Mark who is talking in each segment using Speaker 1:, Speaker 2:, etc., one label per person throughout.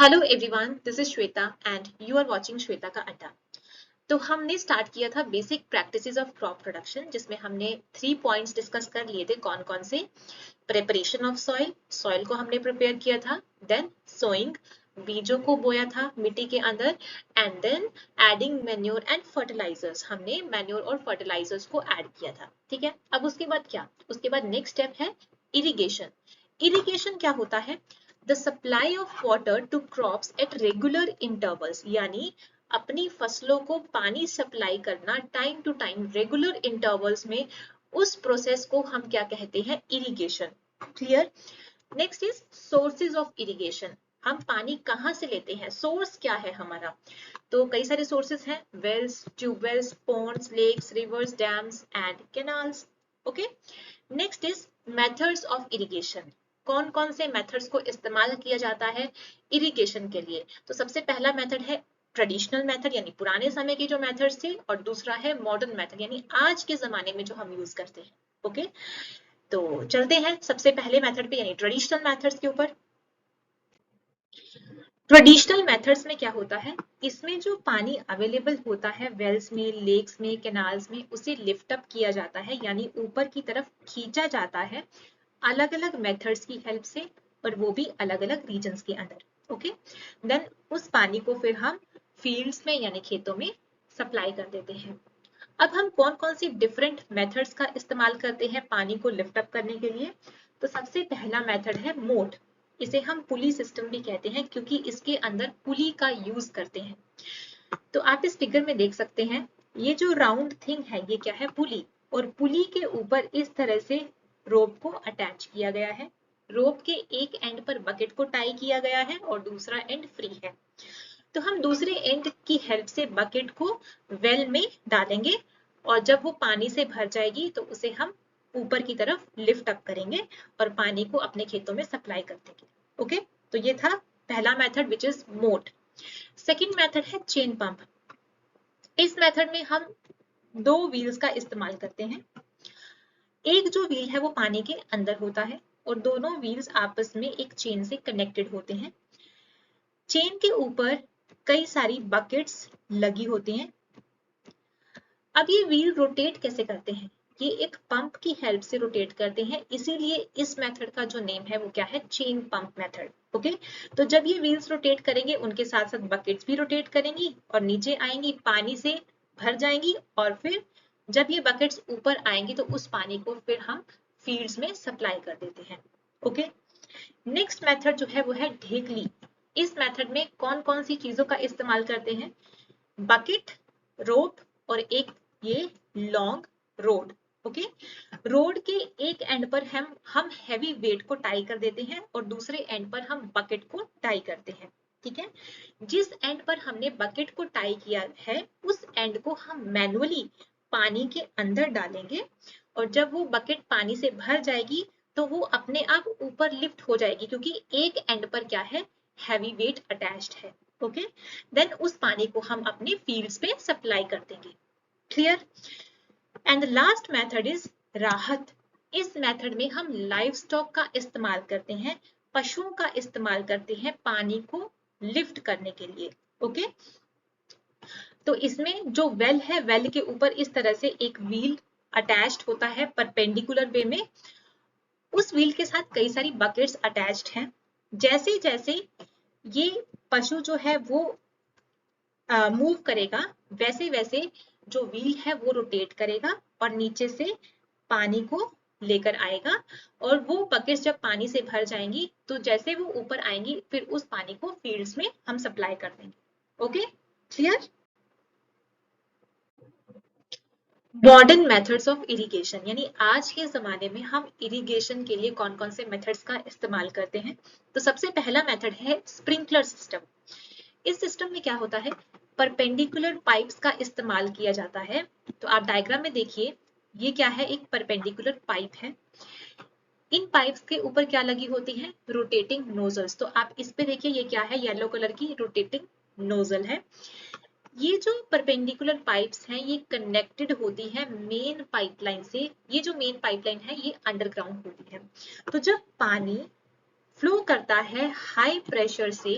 Speaker 1: Hello everyone, this is Shweta and you are watching Shweta का अड्डा। तो हमने स्टार्ट किया था basic practices of crop production, जिसमें हमने 3 पॉइंट्स डिस्कस कर लिए थे। कौन कौन से? प्रिपरेशन ऑफ सॉइल, सॉइल को हमने प्रिपेयर किया था, देन सोइंग, बीजों को बोया था मिट्टी के अंदर, and then adding manure and fertilisers, हमने मैन्योर और फर्टिलाइजर्स को ऐड किया था। ठीक है, अब उसके बाद क्या? उसके बाद नेक्स्ट स्टेप है इरिगेशन। इरिगेशन क्या होता है? The supply of water to crops at regular intervals, यानी अपनी फसलों को पानी सप्लाई करना time to time regular intervals में, उस प्रोसेस को हम क्या कहते हैं? Irrigation. Clear? Next is sources of irrigation. हम पानी कहाँ से लेते हैं? सोर्स क्या है हमारा? तो कई सारे सोर्सेज हैं, wells, tubewells, ponds, lakes, rivers, dams and canals. Okay, next is methods of irrigation. कौन कौन से मेथड्स को इस्तेमाल किया जाता है इरिगेशन के लिए? तो सबसे पहला मेथड है ट्रेडिशनल मेथड, यानी पुराने समय के जो मेथड्स थे, और दूसरा है मॉडर्न मेथड, यानी आज के जमाने में जो हम यूज करते हैं। ओके, तो चलते हैं सबसे पहले मेथड पे, यानी ट्रेडिशनल मेथड्स के ऊपर। ट्रेडिशनल मेथड्स में क्या होता है? इसमें जो पानी अवेलेबल होता है वेल्स में, लेक्स में, कैनाल्स में, उसे लिफ्ट अप किया जाता है, यानी ऊपर की तरफ खींचा जाता है अलग अलग मेथड्स की हेल्प से, और वो भी अलग अलग रीजन्स के अंदर। ओके, देन उस पानी को फिर हम फील्ड्स में यानी खेतों में सप्लाई कर देते हैं। अब हम कौन कौन सी डिफरेंट मेथड्स का इस्तेमाल करते हैं पानी को लिफ्ट अप करने के लिए? तो सबसे पहला मेथड है मोट। इसे हम पुली सिस्टम भी कहते हैं, क्योंकि इसके अंदर पुली का यूज करते हैं। तो आप इस फिगर में देख सकते हैं, ये जो राउंड थिंग है ये क्या है? पुली। और पुली के ऊपर इस तरह से रोप को अटैच किया गया है। रोप के एक एंड पर बकेट को टाई किया गया है और दूसरा एंड फ्री है। तो हम दूसरे एंड की हेल्प से बकेट को वेल में डालेंगे, और जब वो पानी से भर जाएगी तो उसे हम ऊपर की तरफ लिफ्ट अप करेंगे और पानी को अपने खेतों में सप्लाई कर देंगे। ओके, तो ये था पहला मेथड विच इज मोट। सेकेंड मेथड है चेन पंप। इस मेथड में हम दो व्हील्स का इस्तेमाल करते हैं। एक जो व्हील है वो पानी के अंदर होता है, और दोनों व्हील्स आपस में एक चेन से कनेक्टेड होते हैं। चेन के ऊपर कई सारी बकेट्स लगी होती हैं। अब ये व्हील रोटेट कैसे करते हैं? ये एक पंप की हेल्प से रोटेट करते हैं, इसीलिए इस मेथड का जो नेम है वो क्या है? Chain pump method. ओके, तो जब ये व्हील्स रोटेट करेंगे, उनके साथ साथ बकेट्स भी रोटेट करेंगी और नीचे आएंगी, पानी से भर जाएंगी, और फिर जब ये बकेट्स ऊपर आएंगी तो उस पानी को फिर हम फील्ड्स में सप्लाई कर देते हैं। ओके, नेक्स्ट मेथड जो है वो है ढेकली। इस मेथड में कौन कौन सी चीजों का इस्तेमाल करते हैं? बकेट, रोप, और एक ये लॉन्ग रोड। ओके, रोड के एक एंड पर हम हैवी वेट को टाई कर देते हैं और दूसरे एंड पर हम बकेट को टाई करते हैं। ठीक है, जिस एंड पर हमने बकेट को टाई किया है उस एंड को हम मैनुअली पानी के अंदर डालेंगे, और जब वो बकेट पानी से भर जाएगी तो वो अपने आप ऊपर लिफ्ट हो जाएगी, क्योंकि एक एंड पर क्या है? हैवी वेट अटैच्ड है। ओके, देन उस पानी को हम अपने फील्ड्स पे सप्लाई कर देंगे। Clear? And the last method is राहत। इस मेथड में हम लाइव स्टॉक का इस्तेमाल करते हैं, पशुओं का इस्तेमाल करते हैं पानी को लिफ्ट करने के लिए। ओके, तो इसमें जो वेल है, वेल के ऊपर इस तरह से एक व्हील अटैच्ड होता है परपेंडिकुलर वे में। उस व्हील के साथ कई सारी बकेट्स अटैच्ड हैं। जैसे जैसे ये पशु जो है वो मूव करेगा, वैसे वैसे जो व्हील है वो रोटेट करेगा और नीचे से पानी को लेकर आएगा, और वो बकेट्स जब पानी से भर जाएंगी तो जैसे वो ऊपर आएंगी फिर उस पानी को फील्ड्स में हम सप्लाई कर देंगे। Okay, clear? Modern methods of irrigation, यानी आज के जमाने में हम इरिगेशन के लिए कौन कौन से मेथड्स का इस्तेमाल करते हैं? तो सबसे पहला मेथड है स्प्रिंकलर सिस्टम। इस सिस्टम में क्या होता है? परपेंडिकुलर पाइप्स का इस्तेमाल किया जाता है। तो आप डायग्राम में देखिए, ये क्या है? एक परपेंडिकुलर पाइप है। इन पाइप्स के ऊपर क्या लगी होती है? Rotating nozzles. तो आप इस पे देखिए, ये क्या है? येलो कलर की रोटेटिंग नोजल है। ये जो परपेंडिकुलर पाइप्स हैं ये कनेक्टेड होती है मेन पाइपलाइन से। ये जो मेन पाइपलाइन है ये अंडरग्राउंड होती है। तो जब पानी फ्लो करता है हाई प्रेशर से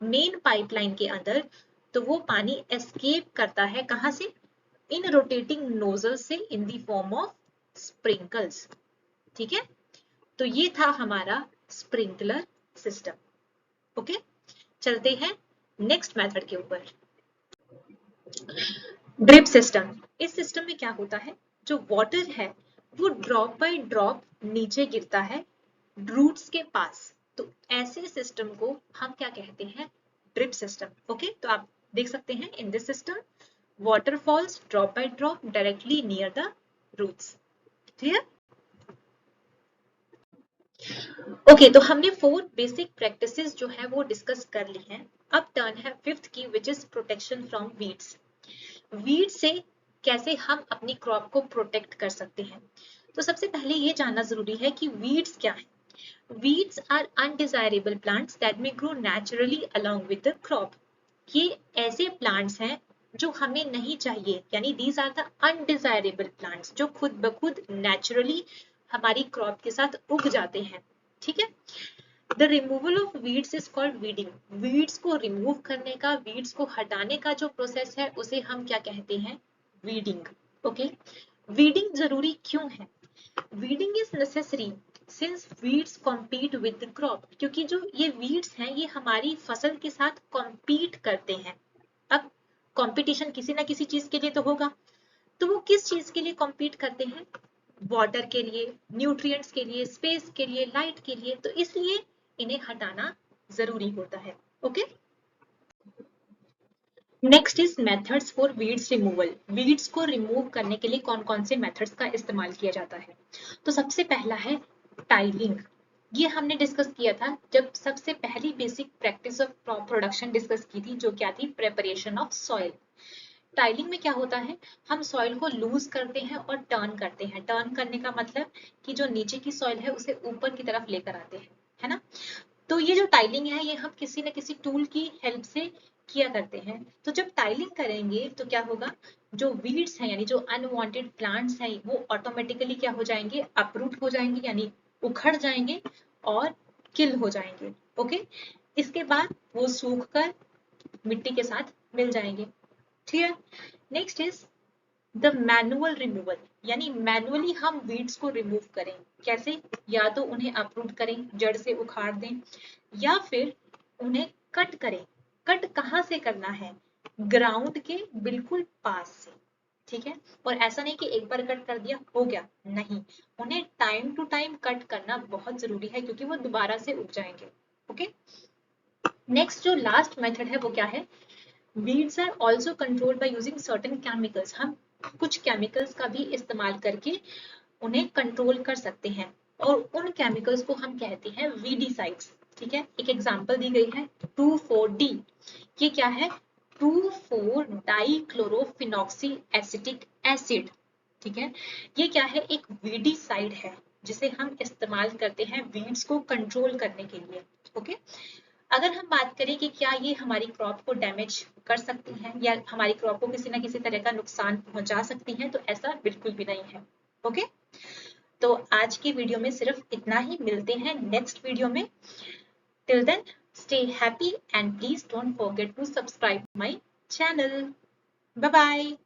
Speaker 1: मेन पाइपलाइन के अंदर, तो वो पानी एस्केप करता है कहां से? इन रोटेटिंग नोजल से in the form of sprinkles. ठीक है, तो ये था हमारा स्प्रिंकलर सिस्टम। ओके, चलते हैं नेक्स्ट मेथड के ऊपर, ड्रिप सिस्टम। इस सिस्टम में क्या होता है, जो वाटर है वो ड्रॉप बाय ड्रॉप नीचे गिरता है रूट्स के पास, तो ऐसे सिस्टम को हम क्या कहते हैं? Drip system. ओके, तो आप देख सकते हैं in this system water falls drop by drop directly near the roots. Clear? Okay, तो हमने 4 बेसिक प्रैक्टिसेस जो है वो डिस्कस कर ली हैं। अब टर्न है 5th की, which is protection from weeds. Weed से कैसे हम अपनी क्रॉप को प्रोटेक्ट कर सकते हैं। तो सबसे पहले ये जानना जरूरी है कि वीड्स क्या है। Weeds are undesirable plants that may grow naturally along with the crop. ये ऐसे प्लांट्स हैं जो हमें नहीं चाहिए, यानी these are the undesirable plants, जो खुद ब खुद नेचुरली हमारी क्रॉप के साथ उग जाते हैं। ठीक है, the removal of weeds is called weeding. Weeds को रिमूव करने का, वीड्स को हटाने का जो प्रोसेस है उसे हम क्या कहते हैं? वीडिंग। ओके, वीडिंग जरूरी क्यों है? Weeding is necessary since weeds compete with the crop, क्योंकि जो ये वीड्स हैं ये हमारी फसल के साथ कॉम्पीट करते हैं। अब कंपटीशन किसी ना किसी चीज के लिए तो होगा, तो वो किस चीज के लिए कॉम्पीट करते हैं? वाटर के लिए, न्यूट्रिएंट्स के लिए, स्पेस के लिए, लाइट के लिए, तो इसलिए इन्हें हटाना जरूरी होता है। Okay, next is methods for weeds removal. Weeds को रिमूव करने के लिए कौन कौन से मेथड्स का इस्तेमाल किया जाता है? तो सबसे पहला है टाइलिंग। ये हमने डिस्कस किया था जब सबसे पहली basic practice of production discuss की थी, जो क्या थी? Preparation of soil. टाइलिंग में क्या होता है, हम सॉइल को लूज करते हैं और टर्न करते हैं। टर्न करने का मतलब कि जो नीचे की सॉइल है उसे ऊपर की तरफ लेकर आते हैं, है ना? तो ये जो टाइलिंग है ये हम किसी न किसी टूल की हेल्प से किया करते हैं। तो जब टाइलिंग करेंगे तो क्या होगा, जो वीड्स हैं यानी जो अनवांटेड प्लांट्स हैं वो ऑटोमेटिकली क्या हो जाएंगे? अपरूट हो जाएंगे, यानी उखड़ जाएंगे और किल हो जाएंगे। ओके, इसके बाद वो सूख कर मिट्टी के साथ मिल जाएंगे। ठीक है, next is the manual removal, यानी मैनुअली हम वीड्स को रिमूव करें। कैसे? या तो उन्हें अपरूट करें, जड़ से उखाड़ दें, या फिर उन्हें कट करें। कट कहाँ से करना है? ग्राउंड के बिल्कुल पास से। ठीक है, और ऐसा नहीं कि एक बार कट कर दिया हो गया, नहीं, उन्हें टाइम टू टाइम कट करना बहुत जरूरी है, क्योंकि वो दोबारा से उग जाएंगे। ओके, नेक्स्ट जो लास्ट मेथड है वो क्या है? Weeds are also controlled by using certain chemicals. हम कुछ केमिकल्स का भी इस्तेमाल करके उन्हें कंट्रोल कर सकते हैं, और उन केमिकल्स को हम कहते हैं वीडीसाइड्स। ठीक है, एक एग्जांपल दी गई है 2,4-D। ये क्या है? 2,4-डाइक्लोरोफिनॉक्सी एसिटिक एसिड। ठीक है, ये क्या है? एक वीडीसाइड है जिसे हम इस्तेमाल करते हैं वीड्स को कंट्रोल करने के लिए। ओके, अगर हम बात करें कि क्या ये हमारी क्रॉप को डैमेज कर सकती हैं या हमारी क्रॉप को किसी ना किसी तरह का नुकसान पहुंचा सकती हैं, तो ऐसा बिल्कुल भी नहीं है। ओके, तो आज की वीडियो में सिर्फ इतना ही, मिलते हैं नेक्स्ट वीडियो में। Till then stay happy and please don't forget to subscribe my channel. Bye bye.